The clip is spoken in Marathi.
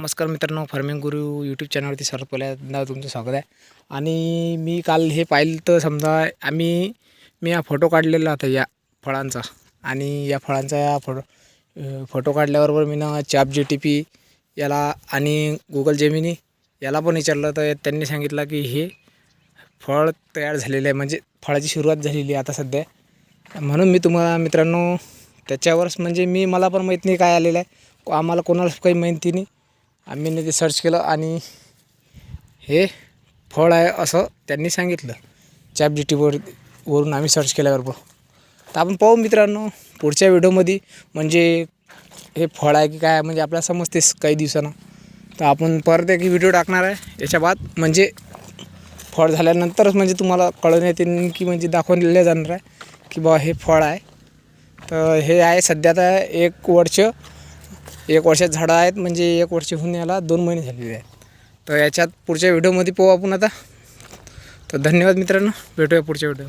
नमस्कार मित्रांनो, फार्मिंग गुरु यूट्यूब चॅनलवरती सर्वात पहिल्यांदा तुमचं स्वागत आहे. आणि मी काल हे पाहिलं तर समजा मी हा फोटो काढलेला होता या फळांचा. आणि या फळांचा फोटो काढल्याबरोबर मी ChatGPT याला आणि गुगल जेमिनी याला पण विचारलं, तर त्यांनी सांगितलं की हे फळ तयार झालेलं आहे, म्हणजे फळाची सुरुवात झालेली आहे आता सध्या. म्हणून मी तुम्हाला मित्रांनो त्याच्यावरच, म्हणजे मला पण माहीत नाही काय आलेलं आहे, आम्हाला कोणालाच काही माहिती नाही. आम्ही ते सर्च केलं आणि हे फळ आहे असं त्यांनी सांगितलं. वरून आम्ही सर्च केल्याबरोबर. तर आपण पाहू मित्रांनो पुढच्या व्हिडिओमध्ये, म्हणजे हे फळ आहे की काय, म्हणजे आपल्याला समजतेस काही दिवसानं. तर आपण परत एक व्हिडिओ टाकणार आहे याच्या बाद, म्हणजे फळ झाल्यानंतरच म्हणजे तुम्हाला कळवण्यात येईल की म्हणजे दाखवले जाणार आहे की बा हे फळ आहे. तर हे आहे सध्या आता एक वर्षात झाडं आहेत, म्हणजे 1 वर्ष होऊन याला 2 महिने झालेले आहेत. तर याच्यात पुढच्या व्हिडिओमध्ये पाहू आपण आता. तर धन्यवाद मित्रांनो, भेटूया पुढच्या व्हिडिओ.